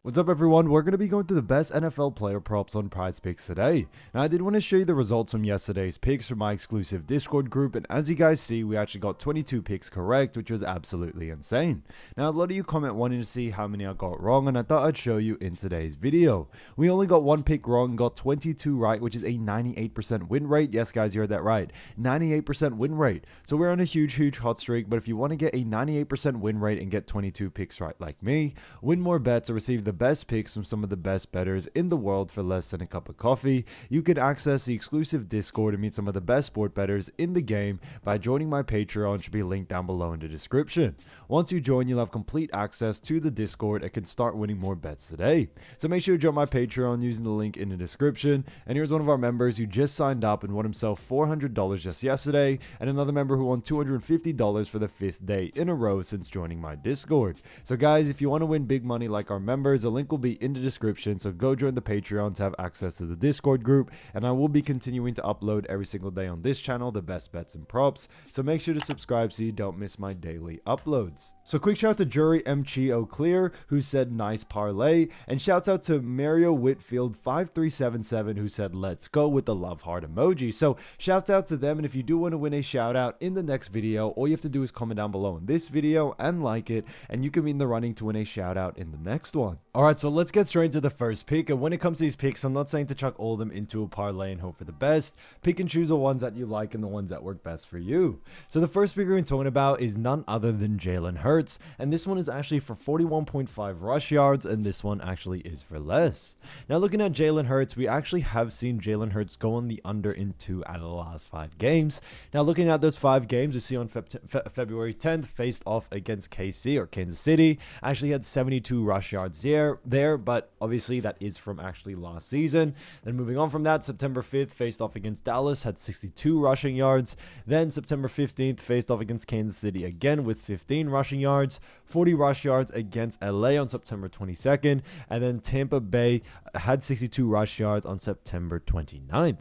What's up, everyone? We're going to be going through the best NFL player props on Prizepicks today. Now, I did want to show you the results from yesterday's picks from my exclusive Discord group, and as you guys see, we actually got 22 picks correct, which was absolutely insane. Now, a lot of you comment wanting to see how many I got wrong, and I thought I'd show you in today's video. We only got one pick wrong, got 22 right, which is a 98% win rate. Yes, guys, you heard that right. 98% win rate. So we're on a huge hot streak, but if you want to get a 98% win rate and get 22 picks right like me, win more bets, or receive the best picks from some of the best bettors in the world for less than a cup of coffee, you can access the exclusive Discord and meet some of the best sport bettors in the game by joining my Patreon, which should be linked down below in the description. Once you join, you'll have complete access to the Discord and can start winning more bets today. So make sure to join my Patreon using the link in the description. And here's one of our members who just signed up and won himself $400 just yesterday, and another member who won $250 for the 5th day in a row since joining my Discord. So guys, if you want to win big money like our members, the link will be in the description, so go join the Patreon to have access to the Discord group, and I will be continuing to upload every single day on this channel the best bets and props, so make sure to subscribe so you don't miss my daily uploads. So quick shout out to Jury MCO Clear, who said nice parlay, and shouts out to Mario Whitfield 5377, who said let's go with the love heart emoji. So shouts out to them, and if you do want to win a shout out in the next video, all you have to do is comment down below in this video and like it, and you can be in the running to win a shout out in the next one. Alright, so let's get straight into the first pick, and when it comes to these picks, I'm not saying to chuck all of them into a parlay and hope for the best. Pick and choose the ones that you like and the ones that work best for you. So the first pick we're going to talk about is none other than Jalen Hurts, and this one is actually for 41.5 rush yards, and this one actually is for less. Now looking at Jalen Hurts, we actually have seen Jalen Hurts go on the under in 2 out of the last 5 games. Now looking at those 5 games, you see on February 10th, faced off against KC or Kansas City, actually had 72 rush yards there, but obviously that is from actually last season. Then moving on from that, September 5th faced off against Dallas, had 62 rushing yards. Then September 15th faced off against Kansas City again with 15 rushing yards, 40 rush yards against LA on September 22nd, and then Tampa Bay had 62 rush yards on September 29th.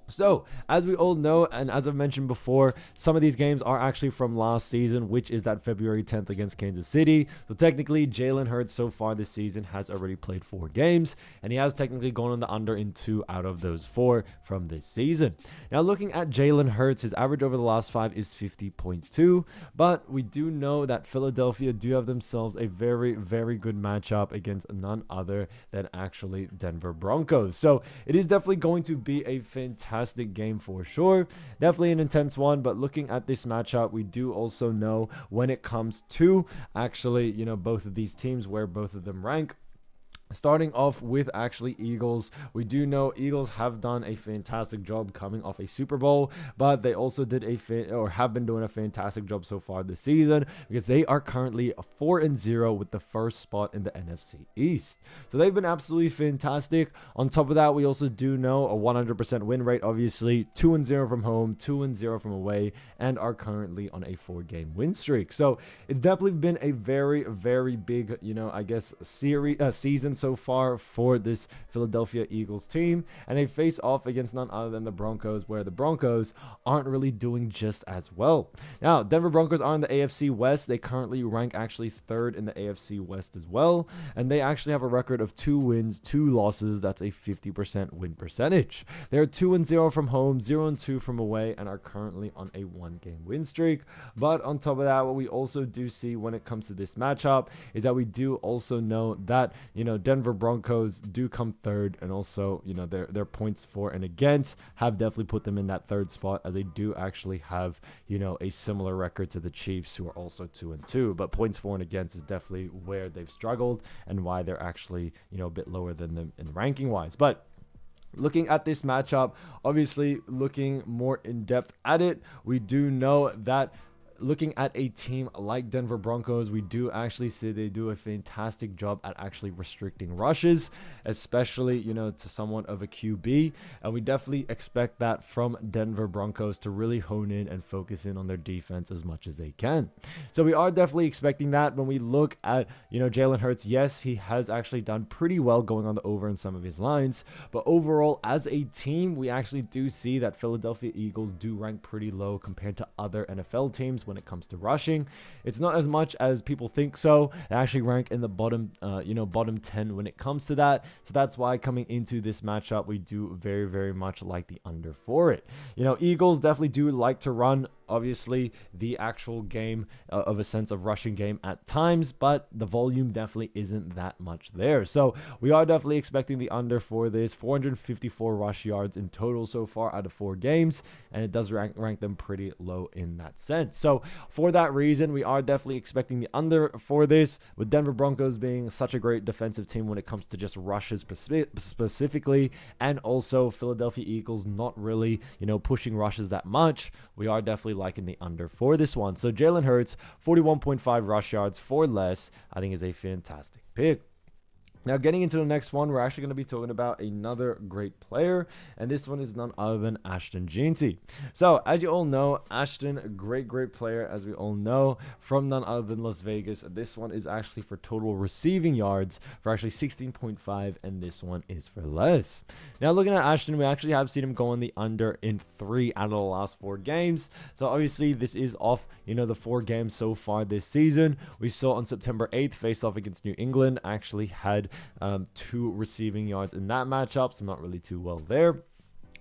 So, as we all know, and as I've mentioned before, some of these games are actually from last season, which is that February 10th against Kansas City. So technically, Jalen Hurts so far this season has already played 4 games, and he has technically gone on the under in 2 out of those 4 from this season. Now, looking at Jalen Hurts, his average over the last 5 is 50.2, but we do know that Philadelphia do have themselves a very good matchup against none other than actually Denver Broncos. So it is definitely going to be a fantastic game for sure. Definitely an intense one, but looking at this matchup, we do also know when it comes to actually, both of these teams, where both of them rank. Starting off with actually Eagles, we do know Eagles have done a fantastic job coming off a Super Bowl, but they also did have been doing a fantastic job so far this season because they are currently 4-0 with the first spot in the NFC East. So they've been absolutely fantastic. On top of that, we also do know a 100% win rate, obviously 2-0 from home, 2-0 from away, and are currently on a 4-game win streak. So it's definitely been a very big, season so far for this Philadelphia Eagles team, and they face off against none other than the Broncos, where the Broncos aren't really doing just as well. Now, Denver Broncos are in the AFC West. They currently rank actually 3rd in the AFC West as well, and they actually have a record of 2 wins, 2 losses. That's a 50% win percentage. They're 2-0 from home, 0-2 from away, and are currently on a 1-game win streak. But on top of that, what we also do see when it comes to this matchup is that we do also know that, Denver Broncos do come 3rd, and also, their points for and against have definitely put them in that 3rd spot, as they do actually have, a similar record to the Chiefs, who are also 2-2. But points for and against is definitely where they've struggled and why they're actually, a bit lower than them in ranking wise. But looking at this matchup, obviously looking more in depth at it, we do know that looking at a team like Denver Broncos, we do actually see they do a fantastic job at actually restricting rushes, especially, to someone of a QB. And we definitely expect that from Denver Broncos to really hone in and focus in on their defense as much as they can. So we are definitely expecting that. When we look at, Jalen Hurts, yes, he has actually done pretty well going on the over in some of his lines. But overall, as a team, we actually do see that Philadelphia Eagles do rank pretty low compared to other NFL teams, sense when it comes to rushing. It's not as much as people think so. They actually rank in the bottom, bottom 10 when it comes to that. So that's why coming into this matchup, we do very, very much like the under for it. Eagles definitely do like to run, obviously, the actual game of a sense of rushing game at times, but the volume definitely isn't that much there. So we are definitely expecting the under for this. 454 rush yards in total so far out of 4 games, and it does rank them pretty low in that sense. So for that reason, we are definitely expecting the under for this, with Denver Broncos being such a great defensive team when it comes to just rushes specifically, and also Philadelphia Eagles not really, pushing rushes that much. We are definitely liking the under for this one. So Jalen Hurts, 41.5 rush yards for less, I think is a fantastic pick. Now, getting into the next one, we're actually going to be talking about another great player, and this one is none other than Ashton Genty. So, as you all know, Ashton, great player, as we all know, from none other than Las Vegas. This one is actually for total receiving yards for actually 16.5, and this one is for less. Now, looking at Ashton, we actually have seen him go on the under in 3 out of the last 4 games. So, obviously, this is off, the 4 games so far this season. We saw on September 8th, face off against New England, actually had 2 receiving yards in that matchup, so not really too well there.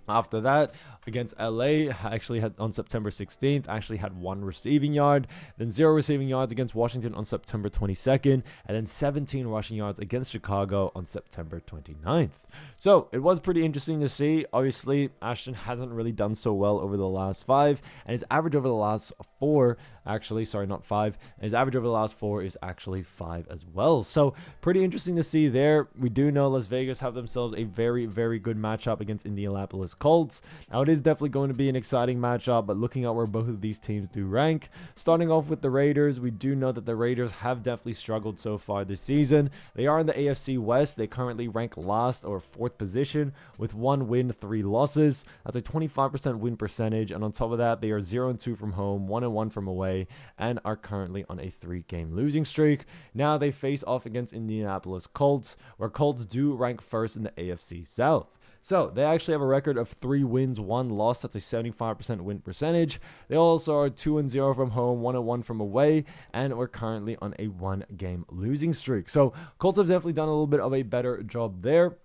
After that, against LA, actually had on September 16th, actually had 1 receiving yard, then 0 receiving yards against Washington on September 22nd, and then 17 rushing yards against Chicago on September 29th. So it was pretty interesting to see. Obviously, Ashton hasn't really done so well over the last 5, and his average over the last 4, actually, sorry, not 5, his average over the last 4 is actually 5 as well. So pretty interesting to see there. We do know Las Vegas have themselves a very, very good matchup against Indianapolis Colts. Now, it is definitely going to be an exciting matchup, but looking at where both of these teams do rank, starting off with the Raiders, we do know that the Raiders have definitely struggled so far this season. They are in the AFC West. They currently rank last or 4th position with 1 win, 3 losses. That's a 25% win percentage, and on top of that, they are 0-2 from home, 1-1 from away, and are currently on a 3-game losing streak. Now they face off against Indianapolis Colts, where Colts do rank 1st in the AFC South. So they actually have a record of 3 wins, 1 loss. That's a 75% win percentage. They also are 2-0 from home, 1-1 from away, and we're currently on a 1-game losing streak. So Colts have definitely done a little bit of a better job there.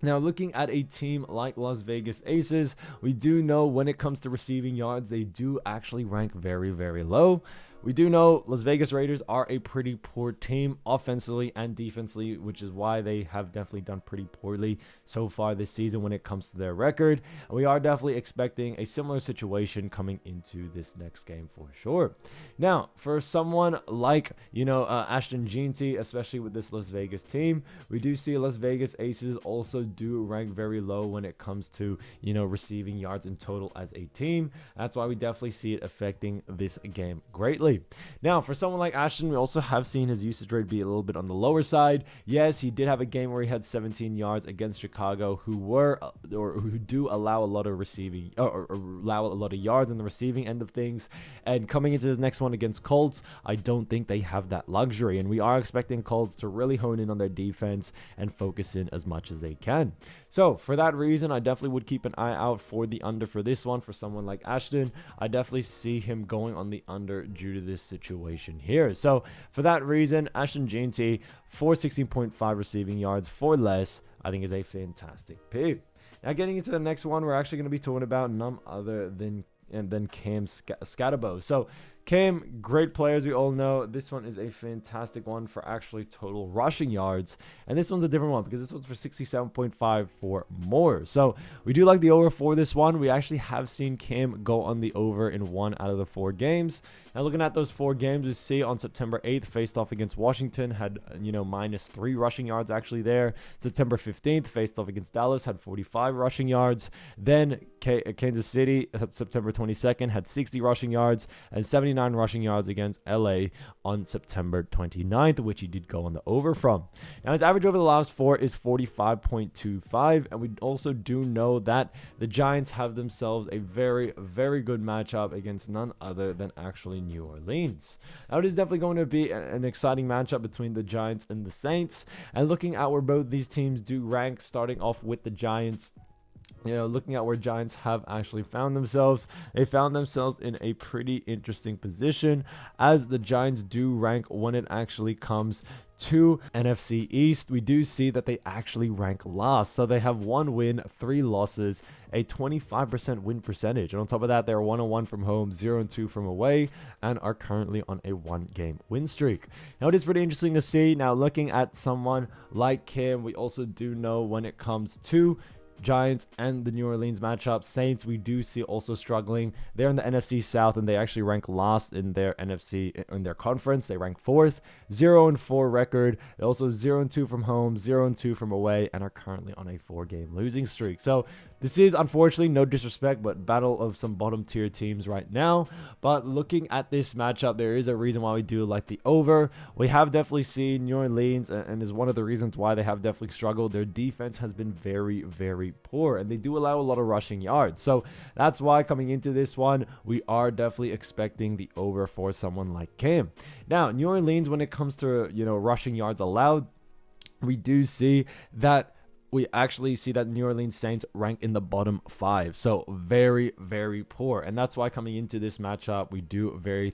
Now, looking at a team like Las Vegas Aces, we do know when it comes to receiving yards, they do actually rank very, very low. We do know Las Vegas Raiders are a pretty poor team offensively and defensively, which is why they have definitely done pretty poorly so far this season when it comes to their record. And we are definitely expecting a similar situation coming into this next game for sure. Now, for someone like, Ashton Genty, especially with this Las Vegas team, we do see Las Vegas Aces also do rank very low when it comes to, receiving yards in total as a team. That's why we definitely see it affecting this game greatly. Now, for someone like Ashton, we also have seen his usage rate be a little bit on the lower side. Yes, he did have a game where he had 17 yards against Chicago, who do allow a lot of receiving or allow a lot of yards in the receiving end of things. And coming into his next one against Colts, I don't think they have that luxury, and we are expecting Colts to really hone in on their defense and focus in as much as they can. So for that reason, I definitely would keep an eye out for the under for this one. For someone like Ashton, I definitely see him going on the under due to this situation here. So for that reason, Ashton Genty for 16.5 receiving yards for less, I think is a fantastic pick. Now, getting into the next one, we're actually going to be talking about none other than Cam Scatabo. So Cam, great players, we all know. This one is a fantastic one for actually total rushing yards. And this one's a different one because this one's for 67.5 for more. So we do like the over for this one. We actually have seen Cam go on the over in 1 out of the 4 games. Now, looking at those 4 games, we see on September 8th, faced off against Washington, had, -3 rushing yards actually there. September 15th, faced off against Dallas, had 45 rushing yards. Then Kansas City, September 22nd, had 60 rushing yards and 79 rushing yards against LA on September 29th, which he did go on the over from. Now, his average over the last 4 is 45.25, and we also do know that the Giants have themselves a very, very good matchup against none other than actually New Orleans. Now, it is definitely going to be an exciting matchup between the Giants and the Saints, and looking at where both these teams do rank, starting off with the Giants, looking at where Giants have actually found themselves, they found themselves in a pretty interesting position, as the Giants do rank when it actually comes to NFC East. We do see that they actually rank last. So they have 1 win, 3 losses, a 25% win percentage. And on top of that, they're 1-1 from home, 0-2 from away, and are currently on a 1-game win streak. Now, it is pretty interesting to see. Now, looking at someone like Cam, we also do know when it comes to Giants and the New Orleans matchup, Saints, we do see also struggling. They're in the NFC South, and they actually rank last in their NFC, in their conference. They rank 4th, 0-4 record. They're also 0-2 from home, 0-2 from away, and are currently on a 4-game losing streak. So this is, unfortunately, no disrespect, but battle of some bottom tier teams right now. But looking at this matchup, there is a reason why we do like the over. We have definitely seen New Orleans, and is one of the reasons why they have definitely struggled. Their defense has been very, very poor, and they do allow a lot of rushing yards. So that's why coming into this one, we are definitely expecting the over for someone like Cam. Now, New Orleans, when it comes to, rushing yards allowed, we do see that we actually see that New Orleans Saints rank in the bottom 5. So very, very poor. And that's why coming into this matchup, we do very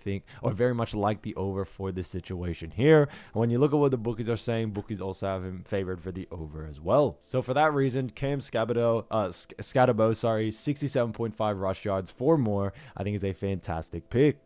much like the over for this situation here. And when you look at what the bookies are saying, bookies also have him favored for the over as well. So for that reason, Scatabo, 67.5 rush yards, 4 more, I think is a fantastic pick.